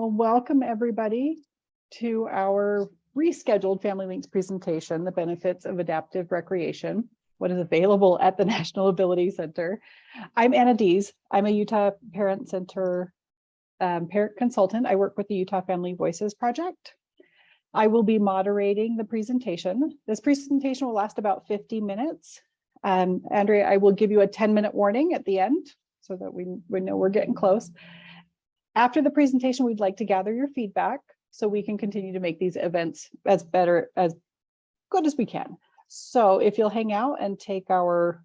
Well, welcome everybody to our rescheduled Family Links presentation, The Benefits of Adaptive Recreation, what is available at the National Ability Center. I'm Anna Dees. I'm a Utah Parent Center parent consultant. I work with the Utah Family Voices Project. I will be moderating the presentation. This presentation will last about 50 minutes. Andrea, I will give you a 10-minute warning at the end so that we know we're getting close. After the presentation, we'd like to gather your feedback so we can continue to make these events as good as we can. So if you'll hang out and take our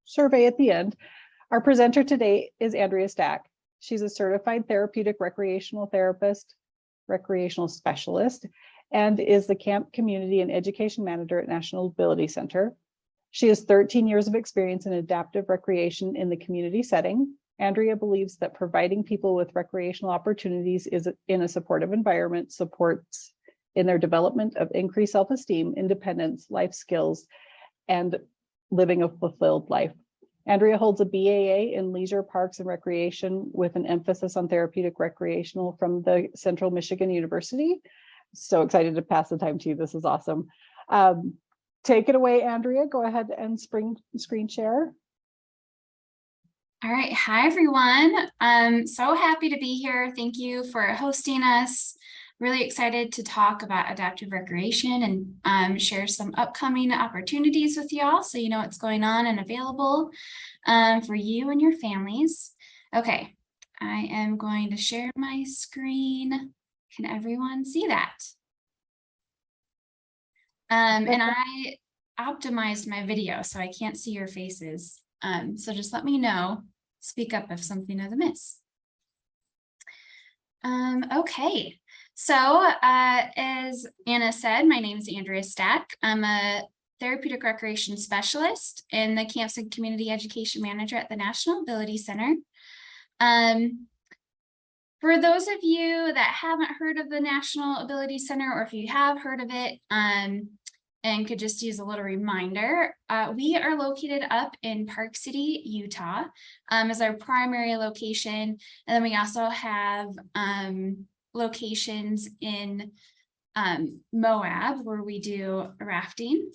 survey at the end. Our presenter today is Andrea Stack. She's a certified therapeutic recreational therapist, recreational specialist, and is the camp community and education manager at National Ability Center. She has 13 years of experience in adaptive recreation in the community setting. Andrea believes that providing people with recreational opportunities in a supportive environment supports in their development of increased self-esteem, independence, life skills, and living a fulfilled life. Andrea holds a BAA in Leisure, Parks, and Recreation with an emphasis on therapeutic recreational from the Central Michigan University. So excited to pass the time to you. This is awesome. Take it away, Andrea. Go ahead and screen share. All right. Hi, everyone. I'm so happy to be here. Thank you for hosting us. Really excited to talk about adaptive recreation and share some upcoming opportunities with y'all so you know what's going on and available for you and your families. Okay, I am going to share my screen. Can everyone see that? And I optimized my video so I can't see your faces. So just let me know, speak up if something is amiss. Okay, so as Anna said, my name is Andrea Stack. I'm a therapeutic recreation specialist and the Camps and Community Education Manager at the National Ability Center. For those of you that haven't heard of the National Ability Center, or if you have heard of it, and could just use a little reminder, we are located up in Park City, Utah, as our primary location. And then we also have locations in Moab, where we do rafting.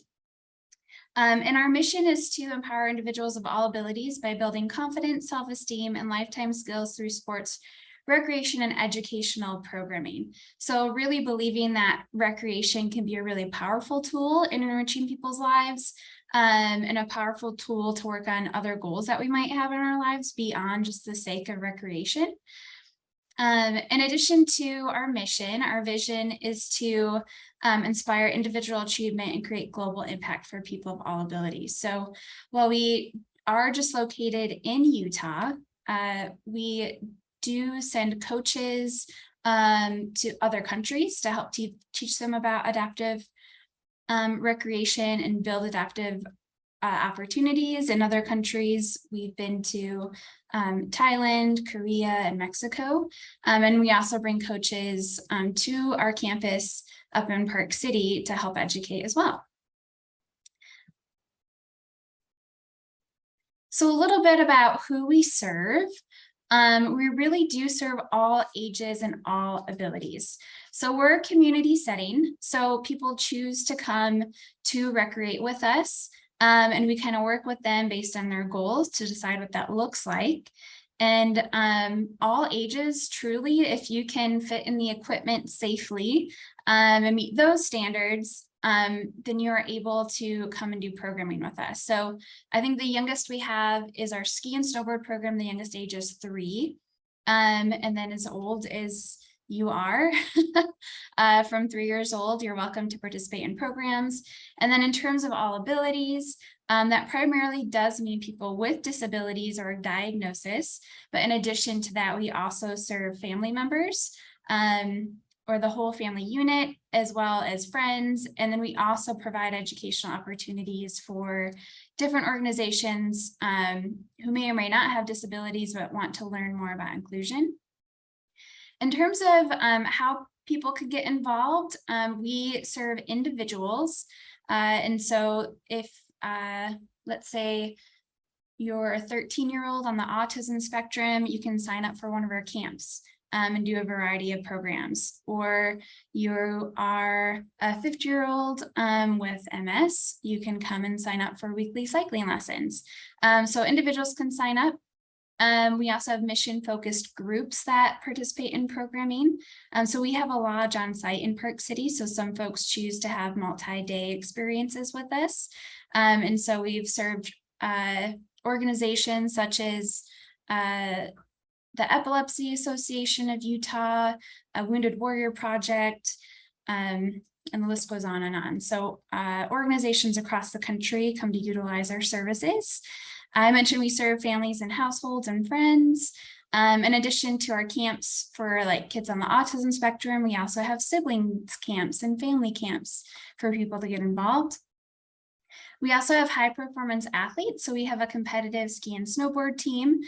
And our mission is to empower individuals of all abilities by building confidence, self-esteem, and lifetime skills through sports, recreation, and educational programming. So really believing that recreation can be a really powerful tool in enriching people's lives, and a powerful tool to work on other goals that we might have in our lives beyond just the sake of recreation. In addition to our mission, our vision is to inspire individual achievement and create global impact for people of all abilities. So while we are just located in Utah, we do send coaches to other countries to help teach them about adaptive recreation and build adaptive opportunities in other countries. We've been to Thailand, Korea, and Mexico. And we also bring coaches to our campus up in Park City to help educate as well. So a little bit about who we serve. We really do serve all ages and all abilities. So we're a community setting. So people choose to come to recreate with us. And we kind of work with them based on their goals to decide what that looks like. And all ages, truly, if you can fit in the equipment safely and meet those standards, then you're able to come and do programming with us. So I think the youngest we have is our ski and snowboard program. The youngest age is 3. And then as old as you are, from 3 years old, you're welcome to participate in programs. And then in terms of all abilities, that primarily does mean people with disabilities or a diagnosis. But in addition to that, we also serve family members, or the whole family unit, as well as friends. And then we also provide educational opportunities for different organizations who may or may not have disabilities, but want to learn more about inclusion. In terms of how people could get involved, we serve individuals. And so if, let's say, you're a 13-year-old on the autism spectrum, you can sign up for one of our camps and do a variety of programs. Or you are a 50-year-old with MS, you can come and sign up for weekly cycling lessons. So individuals can sign up. We also have mission-focused groups that participate in programming. So we have a lodge on site in Park City. So some folks choose to have multi-day experiences with us. And so we've served organizations such as the Epilepsy Association of Utah, a Wounded Warrior Project, and the list goes on and on. So organizations across the country come to utilize our services. I mentioned we serve families and households and friends. In addition to our camps for like kids on the autism spectrum, we also have siblings camps and family camps for people to get involved. We also have high performance athletes. So we have a competitive ski and snowboard team.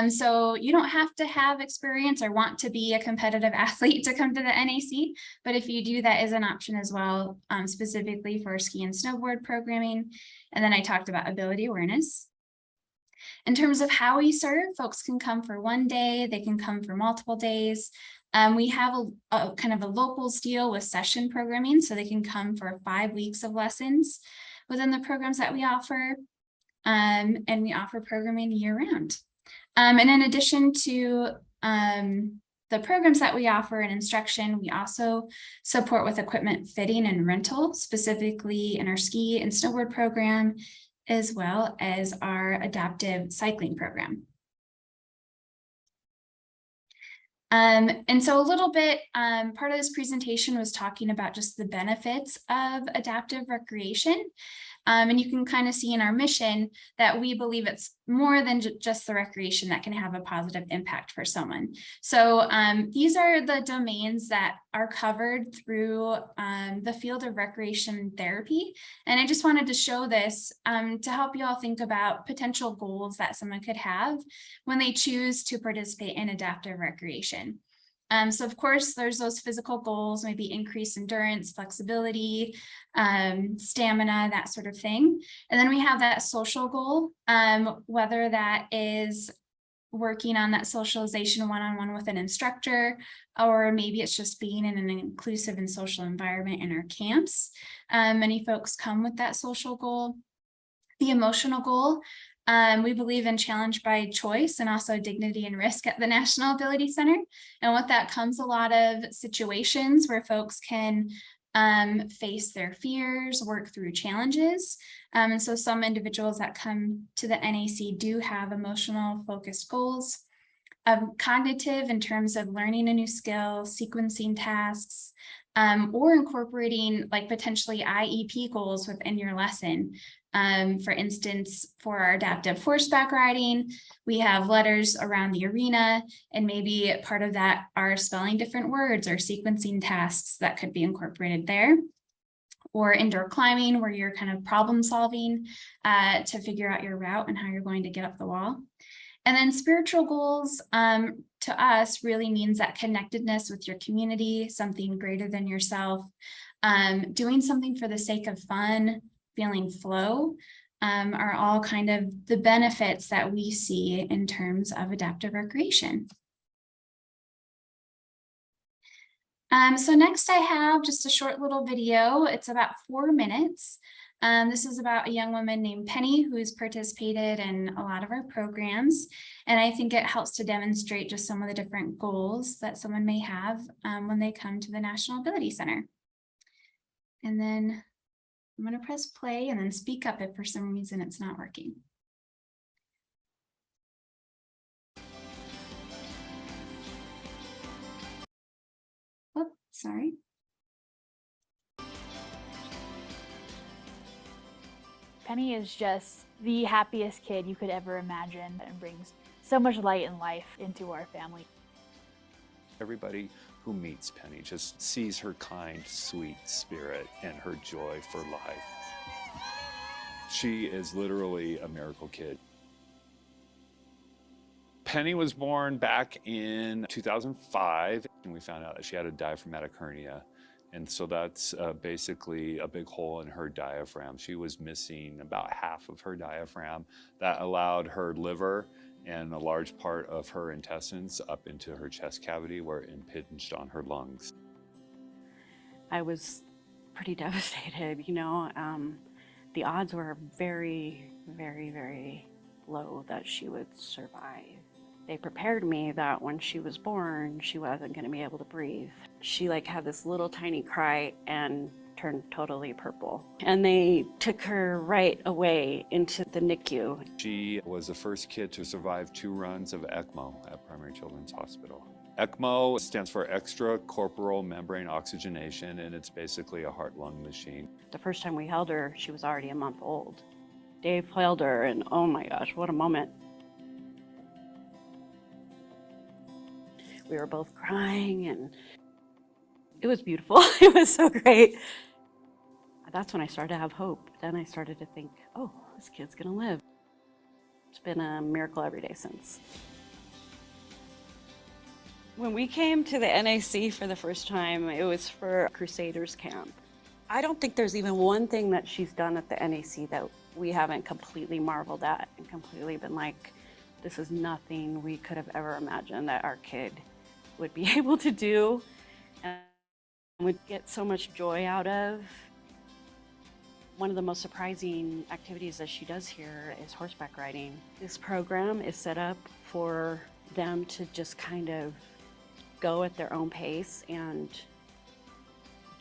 So you don't have to have experience or want to be a competitive athlete to come to the NAC, but if you do, that is an option as well, specifically for ski and snowboard programming. And then I talked about ability awareness. In terms of how we serve, folks can come for one day, they can come for multiple days. We have a kind of a locals deal with session programming, so they can come for 5 weeks of lessons within the programs that we offer, and we offer programming year round. And in addition to the programs that we offer and instruction, we also support with equipment fitting and rental, specifically in our ski and snowboard program, as well as our adaptive cycling program. And so a little bit, part of this presentation was talking about just the benefits of adaptive recreation. And you can kind of see in our mission that we believe it's more than just the recreation that can have a positive impact for someone. So these are the domains that are covered through the field of recreation therapy. And I just wanted to show this to help you all think about potential goals that someone could have when they choose to participate in adaptive recreation. So of course, there's those physical goals, maybe increased endurance, flexibility, stamina, that sort of thing. And then we have that social goal, whether that is working on that socialization one-on-one with an instructor, or maybe it's just being in an inclusive and social environment in our camps. Many folks come with that social goal. The emotional goal, we believe in challenge by choice and also dignity and risk at the National Ability Center. And with that comes a lot of situations where folks can face their fears, work through challenges. And so some individuals that come to the NAC do have emotional focused goals. Cognitive in terms of learning a new skill, sequencing tasks, or incorporating like potentially IEP goals within your lesson. For instance, for our adaptive horseback riding, we have letters around the arena, and maybe part of that are spelling different words or sequencing tasks that could be incorporated there. Or indoor climbing, where you're kind of problem solving to figure out your route and how you're going to get up the wall. And then spiritual goals to us really means that connectedness with your community, something greater than yourself, doing something for the sake of fun, feeling flow, are all kind of the benefits that we see in terms of adaptive recreation. So next I have just a short little video. It's about 4 minutes. This is about a young woman named Penny who's participated in a lot of our programs. And I think it helps to demonstrate just some of the different goals that someone may have when they come to the National Ability Center. And then I'm going to press play and then speak up if for some reason it's not working. Oh, sorry. Penny is just the happiest kid you could ever imagine and brings so much light and life into our family. Everybody who meets Penny just sees her kind, sweet spirit and her joy for life. She is literally a miracle kid. Penny was born back in 2005, and we found out that she had a diaphragmatic hernia. And so that's basically a big hole in her diaphragm. She was missing about half of her diaphragm. That allowed her liver and a large part of her intestines up into her chest cavity where it impinged on her lungs. I was pretty devastated, you know. The odds were very, very, very low that she would survive. They prepared me that when she was born, she wasn't going to be able to breathe. She had this little tiny cry and turned totally purple. And they took her right away into the NICU. She was the first kid to survive 2 runs of ECMO at Primary Children's Hospital. ECMO stands for extracorporeal membrane oxygenation, and it's basically a heart-lung machine. The first time we held her, she was already a month old. Dave held her, and oh my gosh, what a moment. We were both crying, and it was beautiful. It was so great. That's when I started to have hope. Then I started to think, oh, this kid's gonna live. It's been a miracle every day since. When we came to the NAC for the first time, it was for Crusaders camp. I don't think there's even one thing that she's done at the NAC that we haven't completely marveled at and completely been like, this is nothing we could have ever imagined that our kid would be able to do and would get so much joy out of. One of the most surprising activities that she does here is horseback riding. This program is set up for them to just kind of go at their own pace and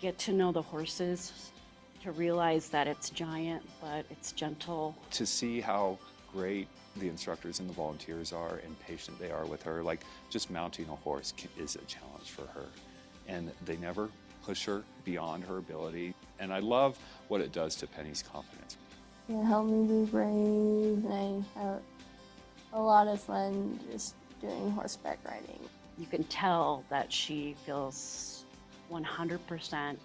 get to know the horses, to realize that it's giant, but it's gentle. To see how great the instructors and the volunteers are and patient they are with her, just mounting a horse is a challenge for her. And they never push her beyond her ability. And I love what it does to Penny's confidence. It helped me be brave, and I have a lot of fun just doing horseback riding. You can tell that she feels 100%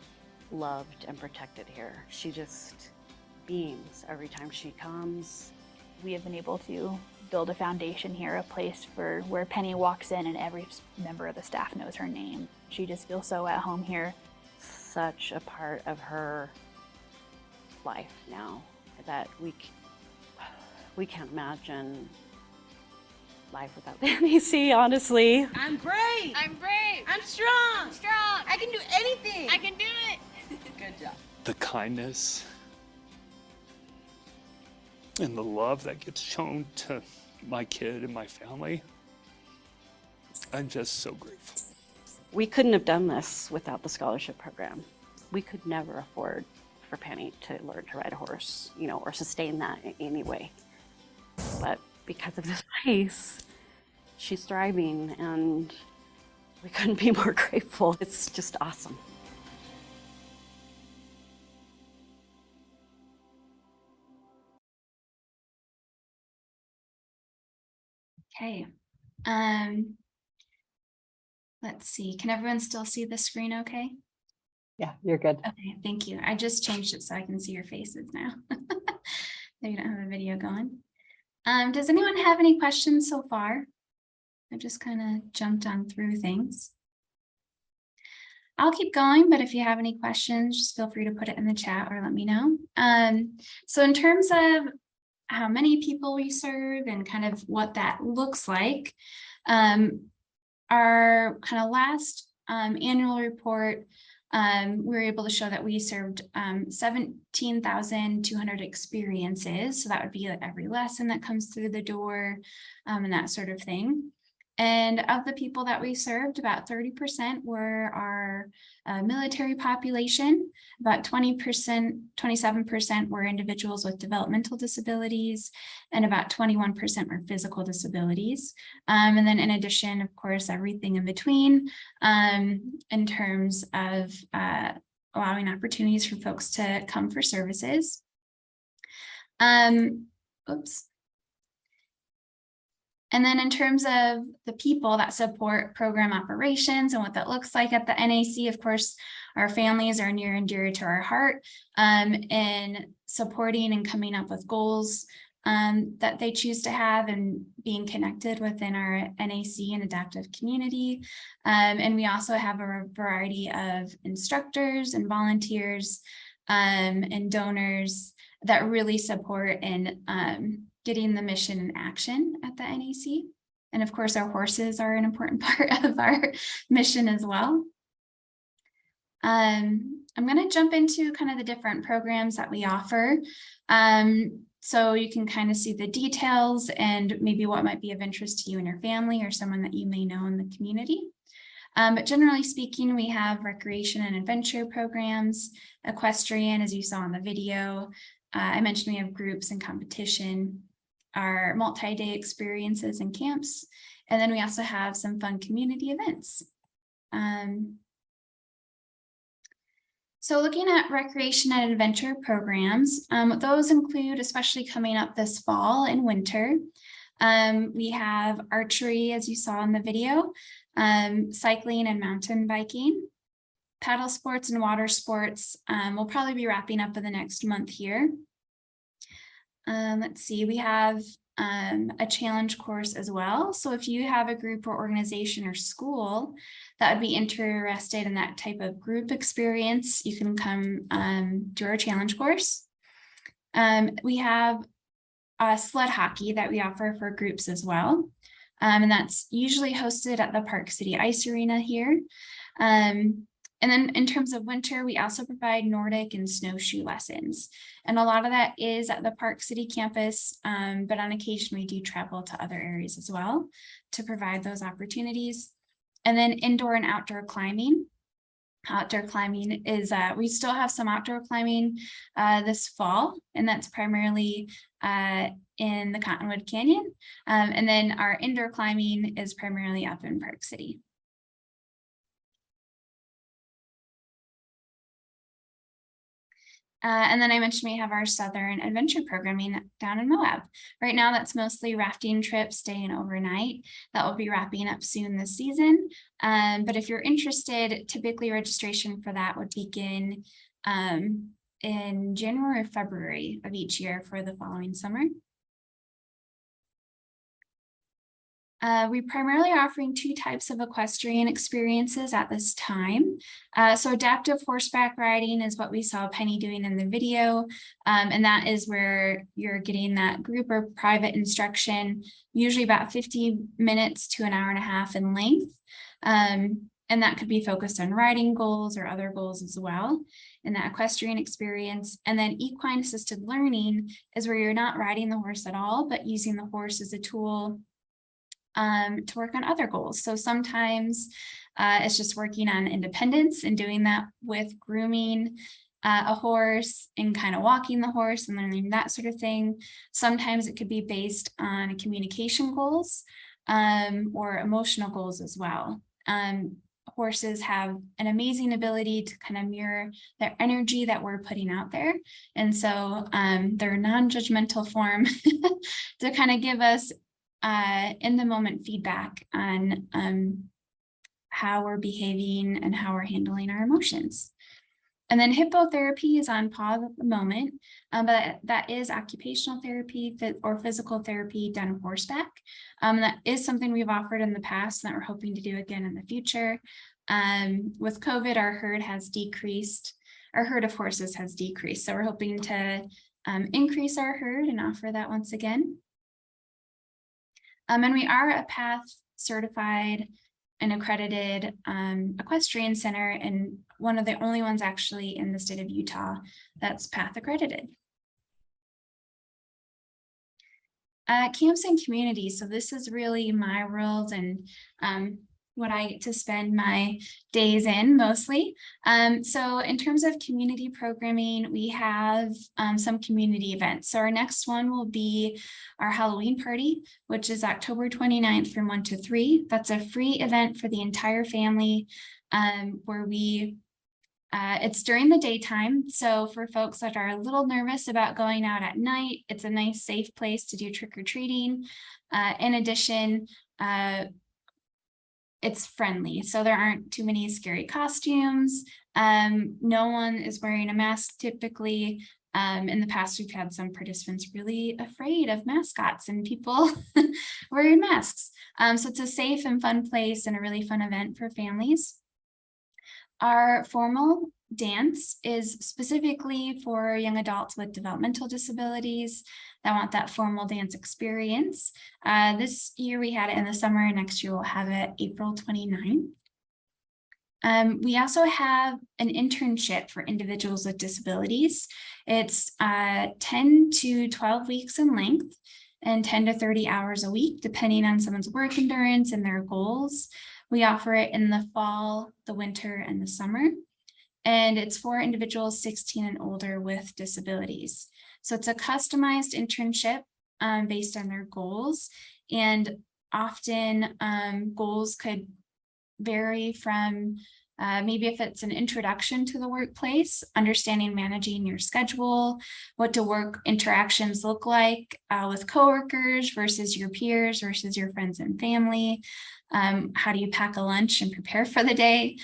loved and protected here. She just beams every time she comes. We have been able to build a foundation here, a place for where Penny walks in and every member of the staff knows her name. She just feels so at home here. Such a part of her life now that we can't imagine life without the NAC, honestly. I'm brave. I'm brave. I'm strong. I'm strong. I can do anything. I can do it. Good job. The kindness and the love that gets shown to my kid and my family, I'm just so grateful. We couldn't have done this without the scholarship program. We could never afford for Penny to learn to ride a horse, or sustain that in any way. But because of this place, she's thriving, and we couldn't be more grateful. It's just awesome. Okay. Let's see. Can everyone still see the screen okay? Yeah, you're good. Okay, thank you. I just changed it so I can see your faces now. You don't have a video going. Does anyone have any questions so far? I just kind of jumped on through things. I'll keep going, but if you have any questions, just feel free to put it in the chat or let me know. So in terms of how many people we serve and kind of what that looks like, our kind of last annual report, we were able to show that we served 17,200 experiences. So that would be every lesson that comes through the door and that sort of thing. And of the people that we served, about 30% were our military population, about 20%, 27% were individuals with developmental disabilities, and about 21% were physical disabilities. And then in addition, of course, everything in between in terms of allowing opportunities for folks to come for services. Oops. And then in terms of the people that support program operations and what that looks like at the NAC, of course, our families are near and dear to our heart in supporting and coming up with goals that they choose to have and being connected within our NAC and adaptive community. And we also have a variety of instructors and volunteers and donors that really support in getting the mission in action at the NAC. And of course, our horses are an important part of our mission as well. I'm going to jump into kind of the different programs that we offer. So you can kind of see the details and maybe what might be of interest to you and your family or someone that you may know in the community. But generally speaking, we have recreation and adventure programs, equestrian, as you saw in the video. I mentioned we have groups and competition, our multi-day experiences and camps, and then we also have some fun community events. So looking at recreation and adventure programs, those include, especially coming up this fall and winter, we have archery, as you saw in the video, cycling and mountain biking, paddle sports and water sports. We'll probably be wrapping up in the next month here. Let's see, we have a challenge course as well. So if you have a group or organization or school that would be interested in that type of group experience, you can come do our challenge course. We have sled hockey that we offer for groups as well. And that's usually hosted at the Park City Ice Arena here. And then in terms of winter, we also provide Nordic and snowshoe lessons. And a lot of that is at the Park City campus, but on occasion we do travel to other areas as well to provide those opportunities. And then indoor and outdoor climbing. Outdoor climbing is, we still have some outdoor climbing this fall, and that's primarily in the Cottonwood Canyon. And then our indoor climbing is primarily up in Park City. And then I mentioned we have our Southern Adventure programming down in Moab. Right now, that's mostly rafting trips, staying overnight. That will be wrapping up soon this season. But if you're interested, typically registration for that would begin in January or February of each year for the following summer. We primarily are offering two types of equestrian experiences at this time. So adaptive horseback riding is what we saw Penny doing in the video. And that is where you're getting that group or private instruction, usually about 50 minutes to an hour and a half in length. And that could be focused on riding goals or other goals as well in that equestrian experience. And then equine assisted learning is where you're not riding the horse at all, but using the horse as a tool to work on other goals. So sometimes it's just working on independence and doing that with grooming a horse and kind of walking the horse and learning that sort of thing. Sometimes it could be based on communication goals or emotional goals as well. Horses have an amazing ability to kind of mirror their energy that we're putting out there. And so they're a non-judgmental form to kind of give us in the moment feedback on how we're behaving and how we're handling our emotions. And then hippotherapy is on pause at the moment, but that is occupational therapy or physical therapy done on horseback. That is something we've offered in the past and that we're hoping to do again in the future. With COVID, our herd has decreased. Our herd of horses has decreased. So we're hoping to increase our herd and offer that once again. And we are a PATH certified and accredited equestrian center, and one of the only ones actually in the state of Utah that's PATH accredited. Camps and communities. So this is really my world and what I get to spend my days in mostly. So in terms of community programming, we have some community events. So our next one will be our Halloween party, which is October 29th from 1 to 3. That's a free event for the entire family where it's during the daytime. So for folks that are a little nervous about going out at night, it's a nice safe place to do trick-or-treating. In addition, it's friendly, so there aren't too many scary costumes. No one is wearing a mask typically. In the past, we've had some participants really afraid of mascots and people wearing masks. So it's a safe and fun place and a really fun event for families. Our formal dance is specifically for young adults with developmental disabilities that want that formal dance experience. This year we had it in the summer, next year we'll have it April 29th. We also have an internship for individuals with disabilities. It's 10 to 12 weeks in length and 10 to 30 hours a week, depending on someone's work endurance and their goals. We offer it in the fall, the winter, and the summer. And it's for individuals 16 and older with disabilities. So it's a customized internship based on their goals. And often goals could vary from maybe if it's an introduction to the workplace, understanding managing your schedule, what do work interactions look like with coworkers versus your peers versus your friends and family. How do you pack a lunch and prepare for the day?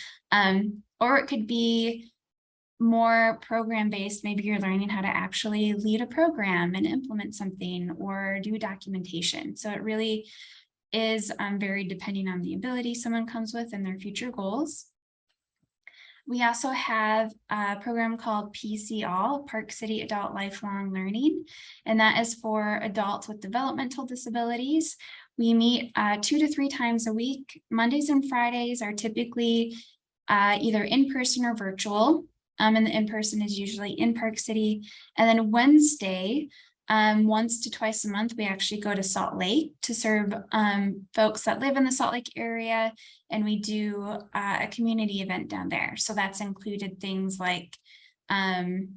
Or it could be more program-based. Maybe you're learning how to actually lead a program and implement something or do documentation. So it really is very depending on the ability someone comes with and their future goals. We also have a program called PCALL, Park City Adult Lifelong Learning, and that is for adults with developmental disabilities. We meet 2 to 3 times a week. Mondays and Fridays are typically either in person or virtual, and the in-person is usually in Park City. And then Wednesday, once to twice a month, we actually go to Salt Lake to serve folks that live in the Salt Lake area, and we do a community event down there. So that's included things like the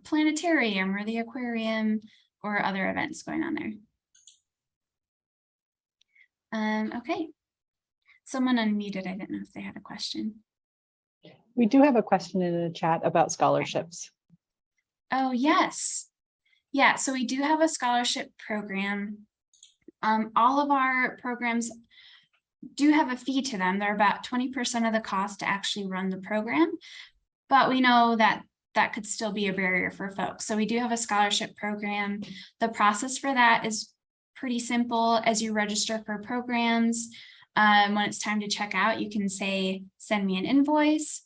planetarium or the aquarium or other events going on there. Okay, someone unmuted. I didn't know if they had a question. We do have a question in the chat about scholarships. Oh, yes. Yeah, so we do have a scholarship program. All of our programs do have a fee to them. They're about 20% of the cost to actually run the program, but we know that that could still be a barrier for folks. So we do have a scholarship program. The process for that is pretty simple. As you register for programs, when it's time to check out, you can say, send me an invoice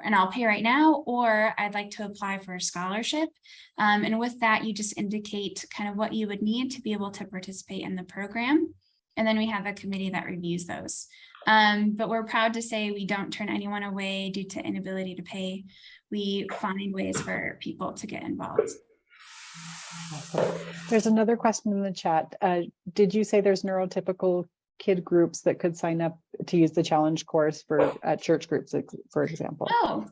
and I'll pay right now, or I'd like to apply for a scholarship. And with that, you just indicate kind of what you would need to be able to participate in the program. And then we have a committee that reviews those. But we're proud to say we don't turn anyone away due to inability to pay. We find ways for people to get involved. There's another question in the chat. Did you say there's neurotypical kid groups that could sign up to use the challenge course for church groups, for example? Oh,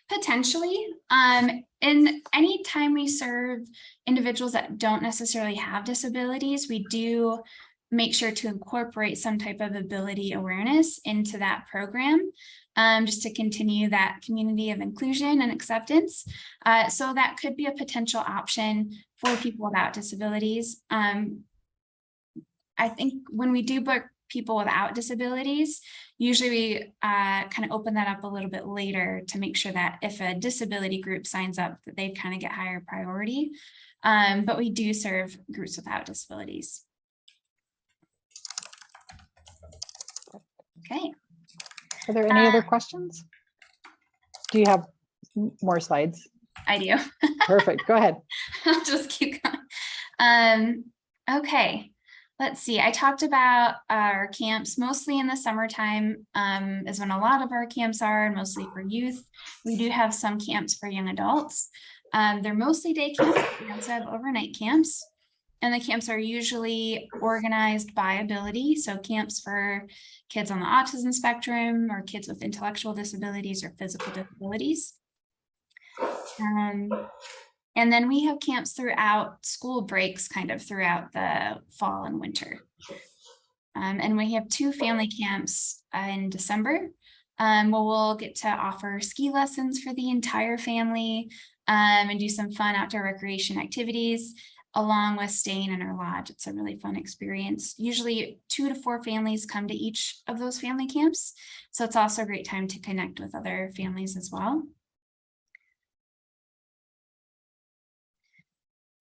potentially. And any time we serve individuals that don't necessarily have disabilities, we do make sure to incorporate some type of ability awareness into that program, just to continue that community of inclusion and acceptance. So that could be a potential option for people without disabilities. I think when we do book people without disabilities, usually we kind of open that up a little bit later to make sure that if a disability group signs up, that they kind of get higher priority. But we do serve groups without disabilities. Okay. Are there any other questions? Do you have more slides? I do. Perfect. Go ahead. I'll just keep going. Okay. Let's see. I talked about our camps mostly in the summertime is when a lot of our camps are, and mostly for youth. We do have some camps for young adults. They're mostly day camps. We also have overnight camps. And the camps are usually organized by ability. So camps for kids on the autism spectrum or kids with intellectual disabilities or physical disabilities. And then we have camps throughout school breaks, kind of throughout the fall and winter. And we have 2 family camps in December. Where we'll get to offer ski lessons for the entire family and do some fun outdoor recreation activities, along with staying in our lodge. It's a really fun experience. Usually 2 to 4 families come to each of those family camps. So it's also a great time to connect with other families as well.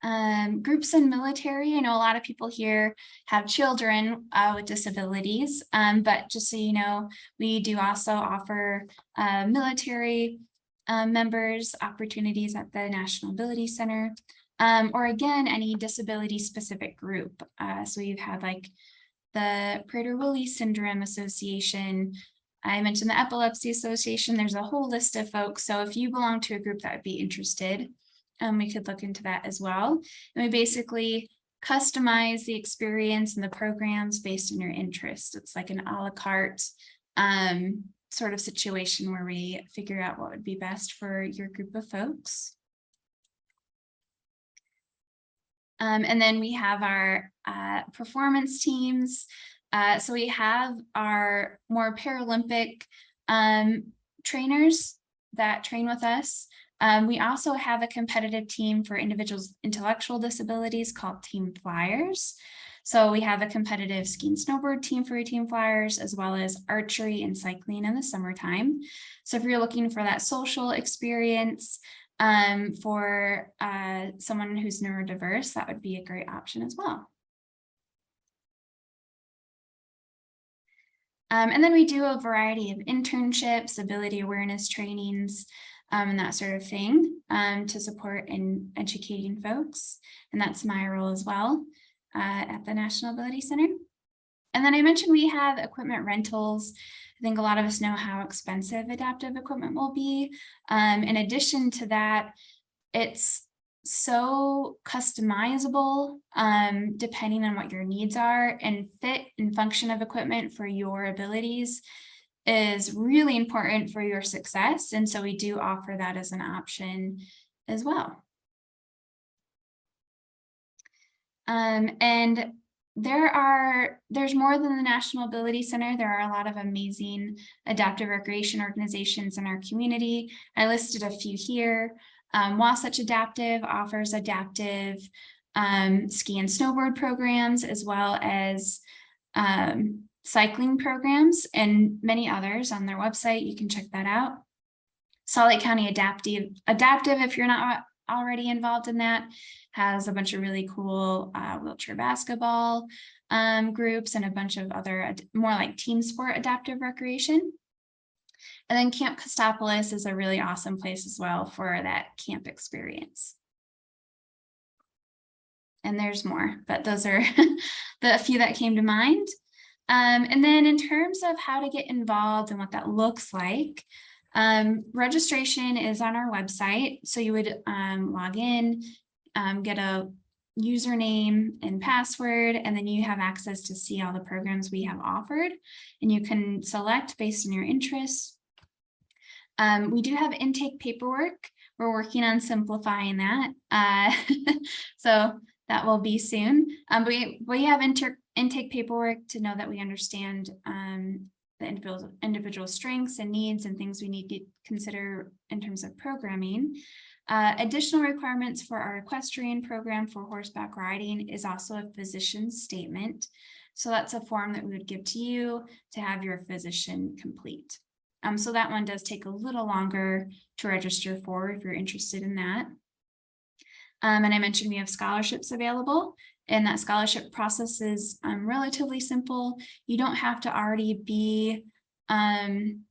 Groups in military. I know a lot of people here have children with disabilities, but just so you know, we do also offer military members opportunities at the National Ability Center, or again, any disability specific group. So you've had like the Prader-Willi Syndrome Association. I mentioned the Epilepsy Association. There's a whole list of folks. So if you belong to a group that would be interested, we could look into that as well. And we basically customize the experience and the programs based on your interest. It's like an a la carte sort of situation where we figure out what would be best for your group of folks. And then we have our performance teams. So we have our more Paralympic trainers that train with us. We also have a competitive team for individuals with intellectual disabilities called Team Flyers. So we have a competitive ski and snowboard team for Team Flyers, as well as archery and cycling in the summertime. So if you're looking for that social experience for someone who's neurodiverse, that would be a great option as well. And then we do a variety of internships, ability awareness trainings, and that sort of thing to support in educating folks. And that's my role as well at the National Ability Center. And then I mentioned we have equipment rentals. I think a lot of us know how expensive adaptive equipment will be. In addition to that, it's so customizable depending on what your needs are, and fit and function of equipment for your abilities is really important for your success. And so we do offer that as an option as well. And there's more than the National Ability Center. There are a lot of amazing adaptive recreation organizations in our community. I listed a few here. Wasatch Adaptive offers adaptive ski and snowboard programs, as well as cycling programs and many others on their website. You can check that out. Salt Lake County Adaptive, if you're not already involved in that, has a bunch of really cool wheelchair basketball groups and a bunch of other more like team sport adaptive recreation. And then Camp Costopolis is a really awesome place as well for that camp experience. And there's more, but those are the few that came to mind. And then in terms of how to get involved and what that looks like, registration is on our website. So you would log in, get a username and password, and then you have access to see all the programs we have offered, and you can select based on your interests. We do have intake paperwork. We're working on simplifying that. So that will be soon. But we have intake paperwork to know that we understand the individual strengths and needs and things we need to consider in terms of programming. Additional requirements for our equestrian program for horseback riding is also a physician's statement. So that's a form that we would give to you to have your physician complete. So that one does take a little longer to register for if you're interested in that. And I mentioned we have scholarships available, and that scholarship process is relatively simple. You don't have to already be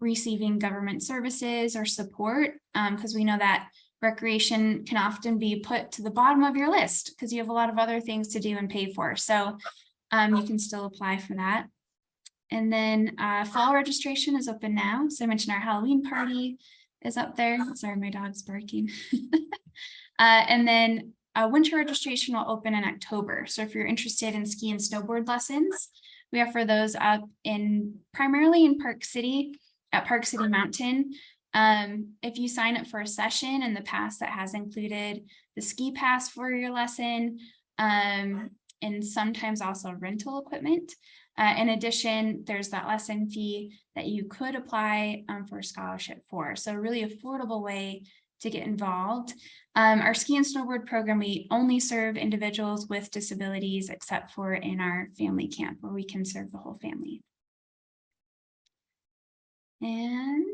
receiving government services or support, because we know that recreation can often be put to the bottom of your list because you have a lot of other things to do and pay for. So you can still apply for that. And then fall registration is open now. So I mentioned our Halloween party is up there. Sorry, my dog's barking. And then winter registration will open in October. So if you're interested in ski and snowboard lessons, we offer those up primarily in Park City, at Park City Mountain. If you sign up for a session in the past that has included the ski pass for your lesson, and sometimes also rental equipment. In addition, there's that lesson fee that you could apply for a scholarship for. So a really affordable way to get involved. Our ski and snowboard program, we only serve individuals with disabilities except for in our family camp where we can serve the whole family. And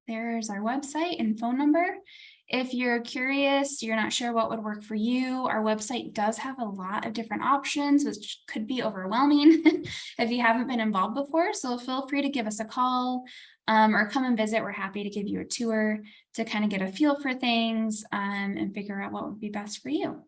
there's our website and phone number. If you're curious, you're not sure what would work for you, our website does have a lot of different options, which could be overwhelming if you haven't been involved before. So feel free to give us a call or come and visit. We're happy to give you a tour to kind of get a feel for things and figure out what would be best for you.